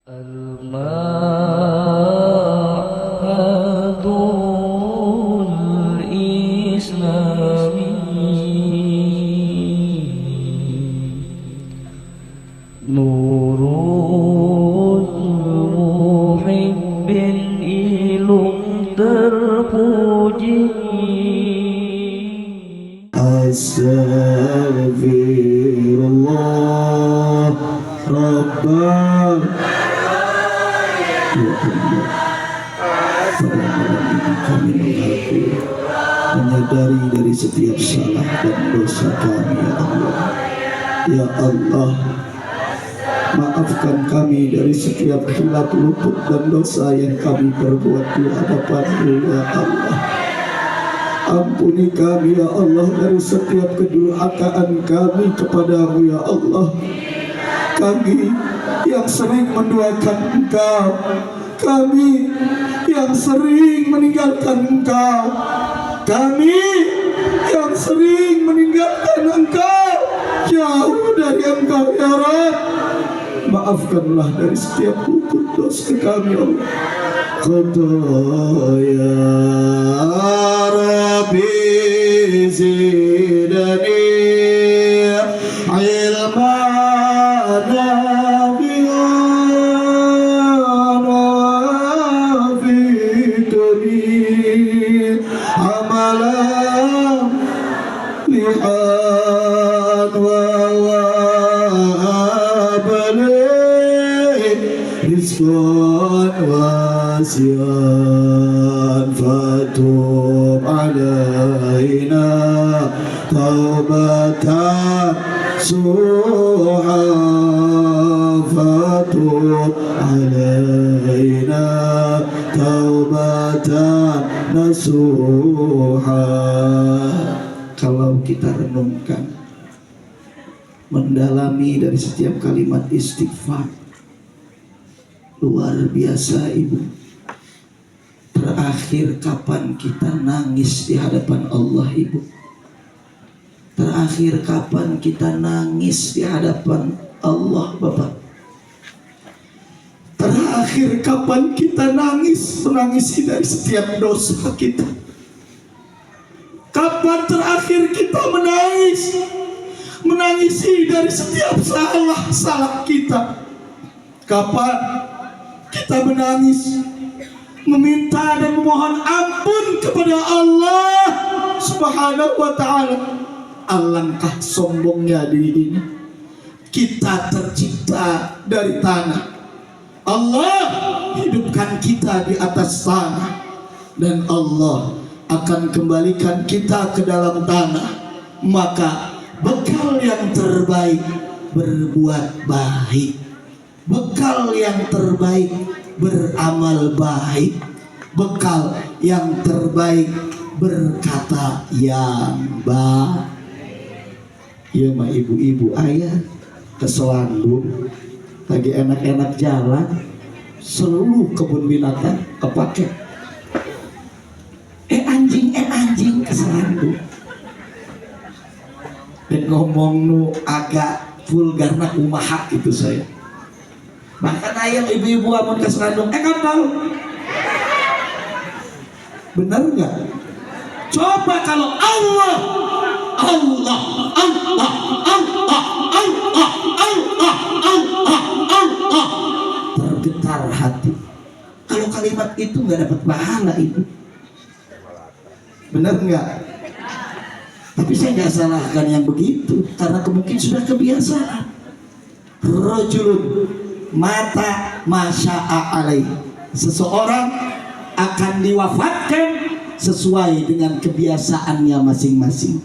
Al-Ma'hadul Islami Nurul Muhibbin ilum terpuji. Astaghfirullah Rabbal kami mengaku menyadari dari setiap salah dan dosa kami, ya Allah. Ya Allah, maafkan kami dari setiap khilaf, luput dan dosa yang kami perbuat di hadapan-Mu, ya Allah. Ampuni kami, ya Allah, dari setiap kedurhakaan kami kepadamu, ya Allah. Kami yang sering menduakan Engkau, kami yang sering meninggalkan Engkau, kami yang sering meninggalkan Engkau, jauh dari Engkau, ya Rabb. Maafkanlah dari setiap luput dosa kami, ya Allah. Qadaya Rabbi zidani ilman nafi'an wafiqni amalan lihan wa rizqan wasi'an fatub alaina taubatan suha fatub alaina taubatan nasuha. Kalau kita renungkan, mendalami dari setiap kalimat istighfar, luar biasa, Ibu. Terakhir kapan kita nangis di hadapan Allah, Ibu? Terakhir kapan kita nangis di hadapan Allah, Bapak? Terakhir kapan kita menangisi dari setiap dosa kita? Kapan terakhir kita menangisi dari setiap salah kita? Kapan kita menangis, meminta dan memohon ampun kepada Allah Subhanahu wa ta'ala? Alangkah sombongnya diri ini. Kita tercipta dari tanah, Allah hidupkan kita di atas tanah, dan Allah akan kembalikan kita ke dalam tanah. Maka bekal yang terbaik berbuat baik, bekal yang terbaik beramal baik, bekal yang terbaik berkata yang baik. Ya mah ibu-ibu ayah ke Selanggung lagi enak-enak jalan, seluruh kebun binatang kepake. Anjing ke Selanggung. Dan ngomong nu agak vulgar na kumaha gitu saya. Bahkan ayam ibu-ibu amun ke Selanggung, kan tahu? Benar nggak? Coba kalau Allah tergetar hati. Kalau kalimat itu nggak dapat pahala, Ibu. Benar nggak? Tapi saya nggak salahkan yang begitu, karena mungkin sudah kebiasaan. Rajulun mata masya'a alaih, seseorang akan diwafatkan sesuai dengan kebiasaannya masing-masing.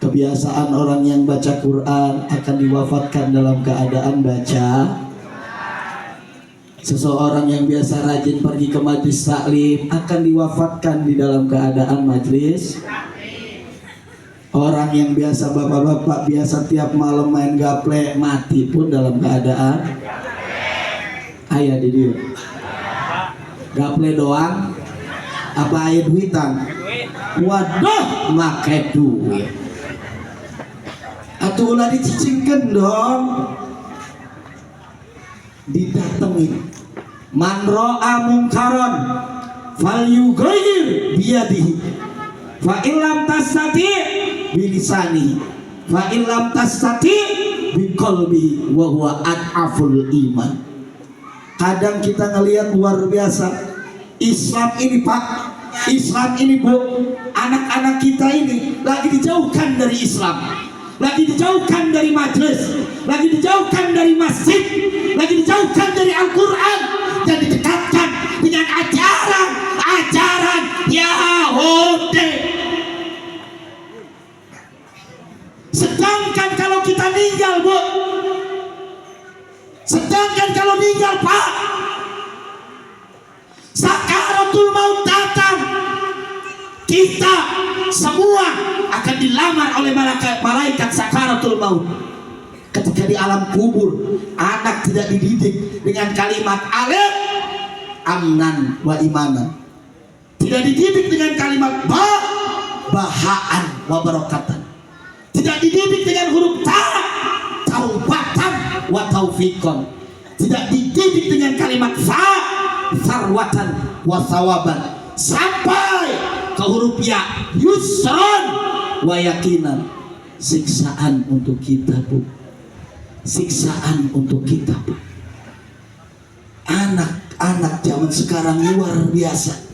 Kebiasaan orang yang baca Quran akan diwafatkan dalam keadaan baca. Seseorang yang biasa rajin pergi ke majlis taklim akan diwafatkan di dalam keadaan majlis. Orang yang biasa bapak-bapak biasa tiap malam main gaple mati pun dalam keadaan ayah di dia. Gaple doang apa ayah duitan? Waduh, make duit. Atuh ulah dicicingkeun dong. didatengin. Man ra'a mungkaron falyughayyir biyadihi fa illam tastati bilisanihi fa illam tastati biqalbihi wa huwa ad'aful iman. Kadang kita ngelihat luar biasa Islam ini Pak, Islam ini Bu, anak-anak kita ini lagi dijauhkan dari Islam, lagi dijauhkan dari majelis, lagi dijauhkan dari masjid, lagi dijauhkan dari Al-Quran, dan didekatkan dengan ajaran Yahudi. Sedangkan kalau kita meninggal Bu, sedangkan kalau meninggal Pak, sakaratul maut datang, kita semua akan dilamar oleh malaikat sakaratul maut. Ketika di alam kubur, anak tidak dididik dengan kalimat alif amnan wa imanan, tidak dididik dengan kalimat bahaan wa barakatan, tidak dididik dengan huruf taubatan wa taufiqan, tidak dididik dengan kalimat farwatan wa thawaban, sampai ke huruf ya yusron wa yakinan. Siksaan untuk kita Bu, siksaan untuk kita Bu. Anak-anak zaman sekarang luar biasa,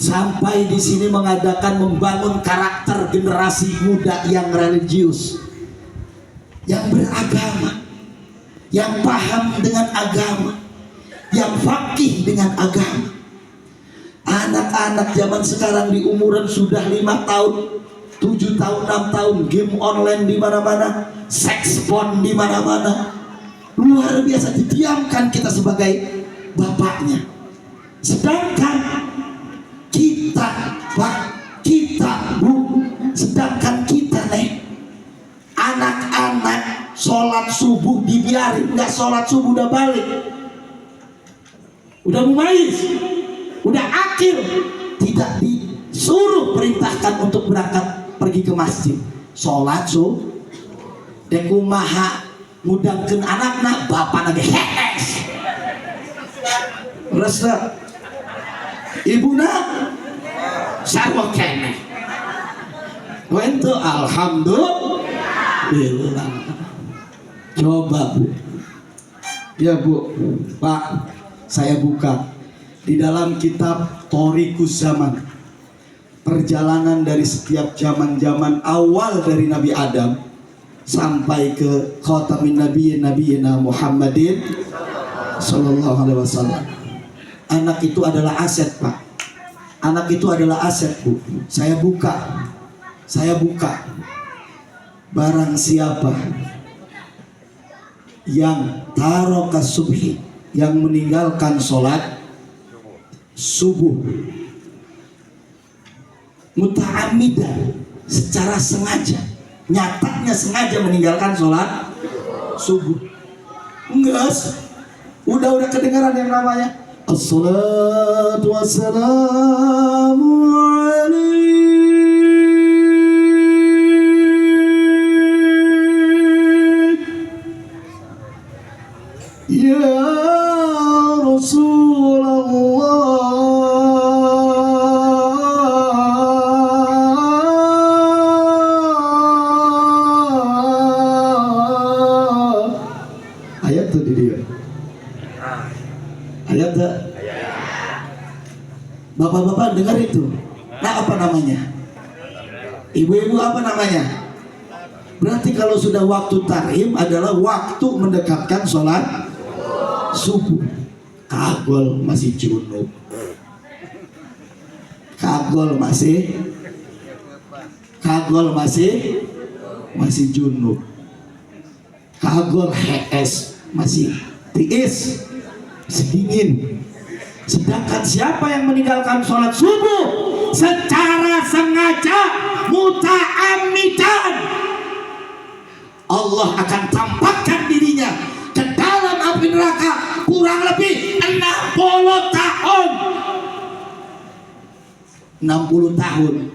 sampai di sini mengadakan membangun karakter generasi muda yang religius, yang beragama, yang paham dengan agama, yang fakih dengan agama. Anak-anak zaman sekarang di umuran sudah 5 tahun, 7 tahun, 6 tahun, game online di mana-mana, seks porn di mana-mana. Luar biasa, didiamkan kita sebagai bapaknya. Sedangkan kita Pak, kita Bu, sedangkan kita nih anak-anak sholat subuh dibiarin, nggak sholat subuh udah balik, udah mumais, udah akhir, tidak disuruh perintahkan untuk berangkat pergi ke masjid sholat subuh. Dan kumaha ngudangkeun anakna bapak lagi hees rasa ibuna sarwa keneh wentu alhamdulillah. Coba Bu, ya Bu, Pak, saya buka di dalam kitab Thoriqus Zaman, perjalanan dari setiap zaman-zaman awal dari Nabi Adam sampai ke khatamin nabiyina Muhammadin sallallahu alaihi wasallam. Anak itu adalah aset Pak, anak itu adalah aset Bu. Saya buka barang siapa yang taroka subhi, yang meninggalkan sholat subuh muta'amidan, secara sengaja, nyatanya sengaja meninggalkan sholat subuh. Enggak, udah kedengaran yang namanya as-salatu wassalamu alaihi ya Rasulullah. Ayat tuh di dia. Ayat tak? Bapak-bapak dengar itu. Nah, apa namanya? Ibu-ibu apa namanya? Berarti kalau sudah waktu tahrim adalah waktu mendekatkan sholat subuh. Kagol masih junub, kagol masih junub, kagol hees masih tiis, masih dingin. Sedangkan siapa yang meninggalkan sholat subuh secara sengaja muta'ammidan, Allah akan tampakkan dirinya ke dalam api neraka kurang lebih 60 tahun. 60 tahun.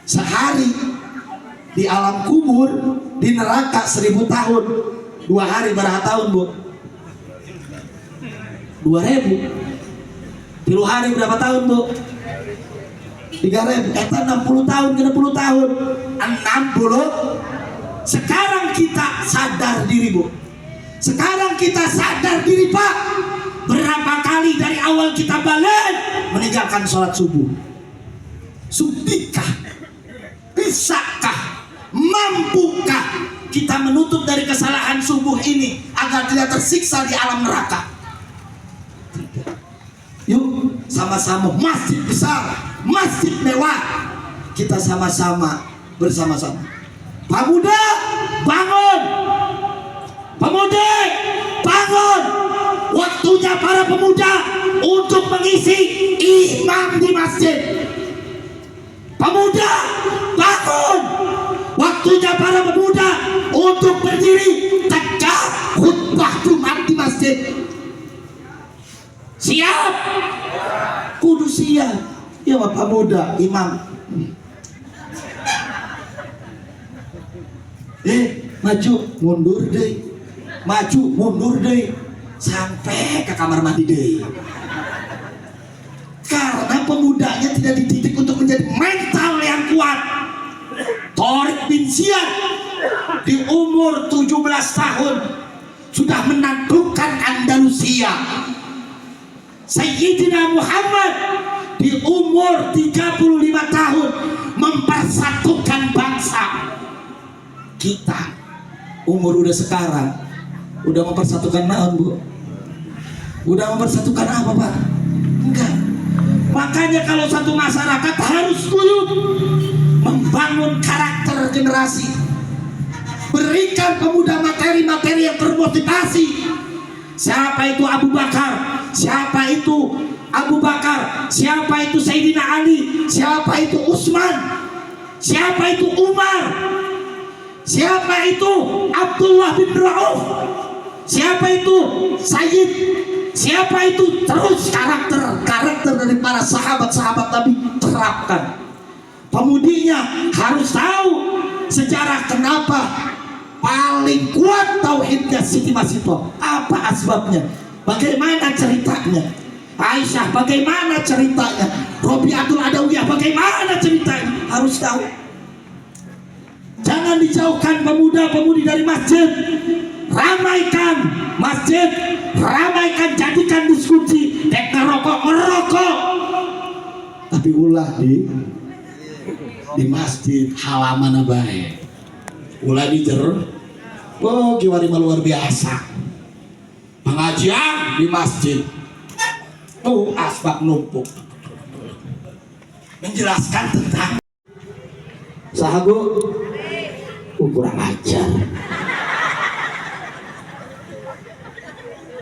Sehari di alam kubur, di neraka 1000 tahun. 2 hari berapa tahun Bu? 2000. 3 hari berapa tahun Bu? 3.000. Eta 60 tahun ke 60 tahun 60. Sekarang kita sadar diri Bu. Sekarang kita sadar diri Pak. Berapa kali dari awal kita balik meninggalkan sholat subuh? Sudikah? Bisakah? Mampukah kita menutup dari kesalahan subuh ini agar tidak tersiksa di alam neraka? Tidak. Yuk sama-sama, masjid besar, masjid mewah, kita sama-sama bersama-sama. Pemuda bangun, pemuda bangun. Waktunya para pemuda untuk mengisi imam di masjid. Pemuda bangun. Waktunya para pemuda untuk berdiri tegak khutbah Jumat di masjid. Siap? Kudu siap. Ya Bapak muda, imam. Maju, mundur deh. Maju, mundur deh. Sampai ke kamar mandi deh. Karena pemudanya tidak dididik untuk menjadi mental yang kuat. Tariq bin Ziyad di umur 17 tahun sudah menaklukkan Andalusia. Sayyidina Muhammad di umur 35 tahun mempersatukan bangsa. Kita umur udah sekarang udah mempersatukan naon Bu? Udah mempersatukan apa Pak? Enggak. Makanya kalau satu masyarakat harus guyup membangun karakter generasi. Berikan pemuda materi-materi yang termotivasi. Siapa itu Abu Bakar? Siapa itu Abu Bakar? Siapa itu Sayyidina Ali? Siapa itu Utsman? Siapa itu Umar? Siapa itu Abdullah bin Rauf? Siapa itu Sayyid? Siapa itu? Terus karakter dari para sahabat-sahabat Nabi terapkan. Pemudinya harus tahu sejarah kenapa paling kuat tauhidnya Siti Masito. Apa asbabnya? Bagaimana ceritanya? Aisyah bagaimana ceritanya? Robiatul Adawiyah bagaimana ceritanya? Harus tahu. Jangan dijauhkan pemuda-pemudi dari masjid. Ramaikan masjid, ramaikan, jadikan diskusi. Dek ngerokok. Tapi ulah di masjid halaman bae. Ulah di jero. Oh, kiwari luar biasa. Pengajian di masjid. Oh, asbab numpuk. Menjelaskan tentang sahabu kurang ajar.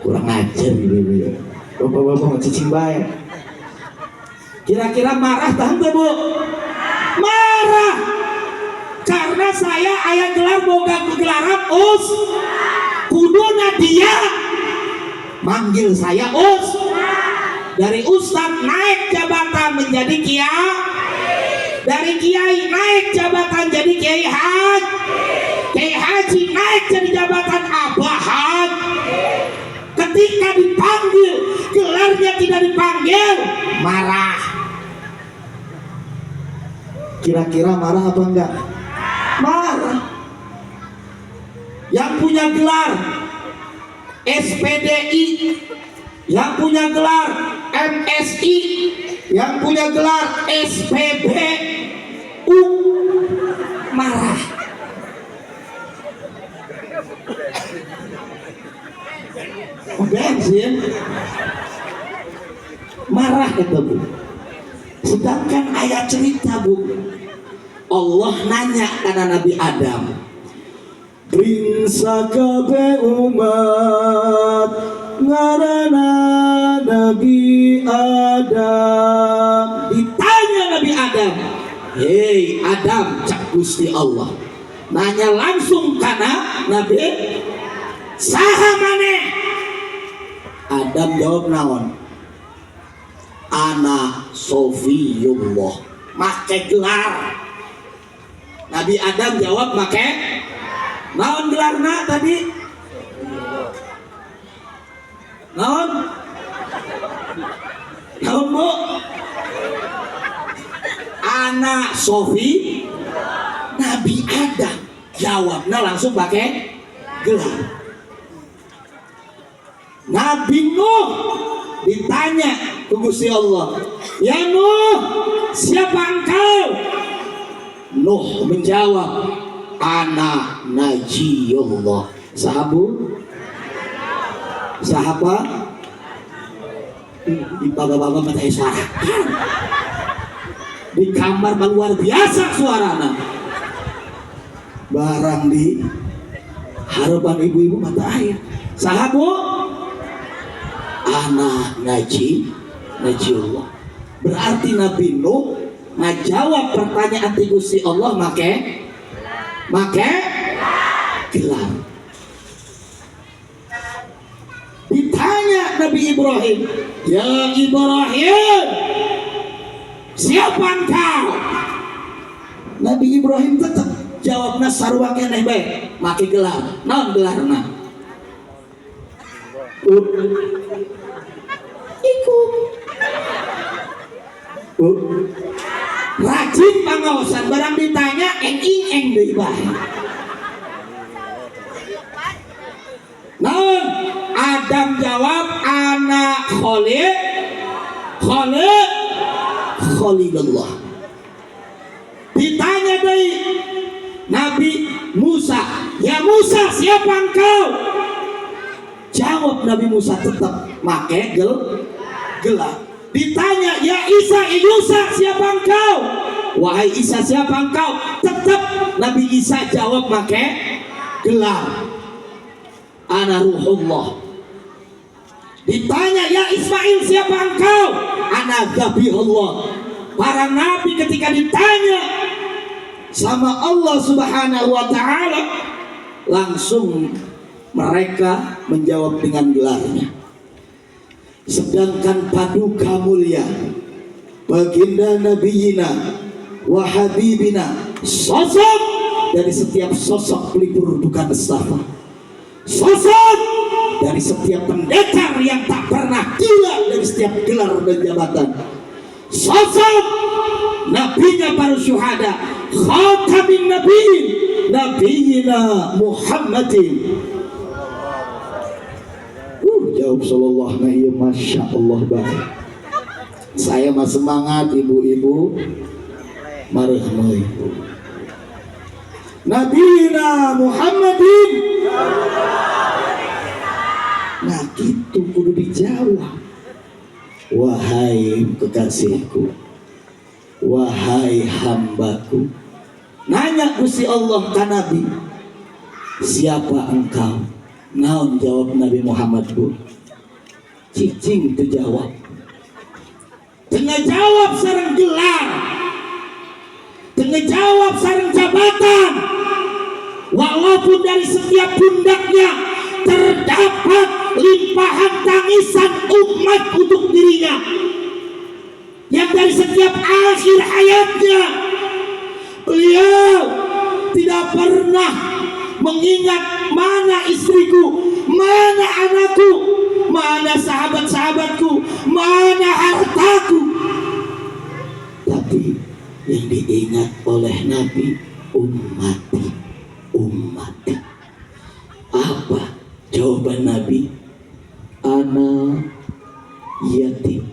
Kurang ajar gitu. Bapak-bapak cicing bae. Kira-kira marah tahan gak Bu? Marah. Karena saya ayah gelar boga gelaran us. Kuduna dia manggil saya us. Dari ustad naik jabatan menjadi kiai. Dari kiai naik jabatan jadi kiai haji. Kiai haji naik jadi jabatan abah haji. Ketika dipanggil, gelarnya tidak dipanggil, marah. Kira-kira marah apa enggak? Marah. Yang punya gelar SPDI, yang punya gelar MSI, yang punya gelar SPBU, marah. Bensin marah itu Bu. Sedangkan ayat cerita Bu, Allah nanya karena Nabi Adam, Rinsa kabe umat ngarana Nabi Adam. Ditanya Nabi Adam, hei Adam, cak Gusti Allah nanya langsung karena Nabi saha maneh. Adam jawab naon? Ana Sofiyullah. Make gelar. Nabi Adam jawab make naon gelarna tadi? Naon? Naon Bu? Anak Sofi Nabi Adam. Jawabnya langsung pakai gelar. Nabi Nuh ditanya ke Gusti Allah, "Ya Nuh, siapa engkau?" Nuh menjawab, "Ana Najiyullah." Sahabat di bapak-bapak mata suara di kamar luar biasa suarana barang di harapan ibu-ibu mata air. Sahabat anak Najiyullah. Berarti Nabi Nuh ngajawab pertanyaan ti Gusti Allah make gelar. Ditanya Nabi Ibrahim, "Ya Ibrahim, siapa engkau?" Nabi Ibrahim tetap jawabna sarua keneh bae, make gelar. Naon gelarna? Rajin pangaosan, barang ditanya eng deui bae. Naon? Adam jawab, "Anak Khalilullah." Ditanya deui Nabi Musa, "Ya Musa, siapa engkau?" Jawab Nabi Musa tetap make gelar. Ditanya, "Ya Isa, siapa engkau?" "Wahai Isa, siapa engkau?" Tetap Nabi Isa jawab make gelar. "Ana Ruhullah." Ditanya, "Ya Ismail, siapa engkau?" "Ana Zabihullah." Para nabi ketika ditanya sama Allah Subhanahu wa taala, langsung mereka menjawab dengan gelarnya. Sedangkan paduka mulia baginda nabiyina wa habibina, sosok dari setiap sosok pelipur duka nestapa, sosok dari setiap pendekar yang tak pernah gila dari setiap gelar dan jabatan, sosok nabinya para syuhada, khatamin nabiyyin nabiyina Muhammadin. Jawab sallallahu alaihi wasallam, masya Allah baik. Saya mah semangat ibu-ibu, marahmai. Nabiyina Muhammadin. Nah gitu kudu dijawab. Wahai kekasihku, wahai hambaku. Nanya Gusti Allah ka Nabi, "Siapa engkau?" Naon jawab Nabi Muhammad Bu? Cicing itu jawab. Tengah jawab sareng gelar, tengah jawab sareng jabatan. Walaupun dari setiap pundaknya terdapat limpahan tangisan umat untuk dirinya, yang dari setiap akhir hayatnya beliau tidak pernah mengingat mana istriku, mana anakku, mana sahabat-sahabatku, mana hartaku. Tapi yang diingat oleh Nabi, ummati. Apa jawaban Nabi? Ana yatim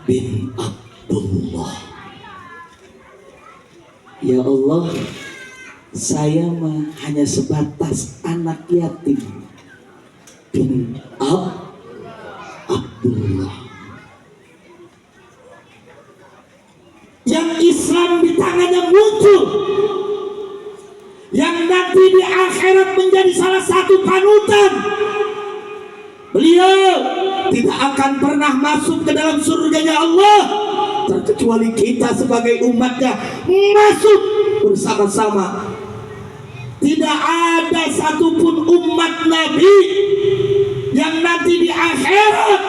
bin Abdullah. Ya Allah, saya mah hanya sebatas anak yatim bin Abdullah. Yang Islam di tangannya muncul, yang nanti di akhirat menjadi salah satu panutan. Beliau tidak akan pernah masuk ke dalam surganya Allah terkecuali kita sebagai umatnya masuk bersama-sama. Tidak ada satupun umat Nabi yang nanti di akhirat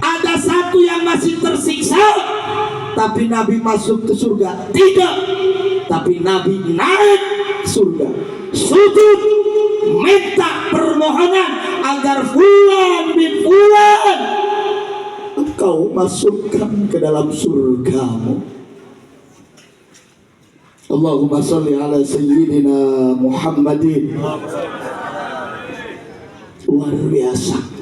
ada satu yang masih tersiksa tapi Nabi masuk ke surga. Tidak, tapi Nabi naik surga, sujud minta permohonan agar fulan bin fulan engkau masukkan ke dalam surgamu. Allahumma salli ala sayyidina Muhammadin. Luar biasa.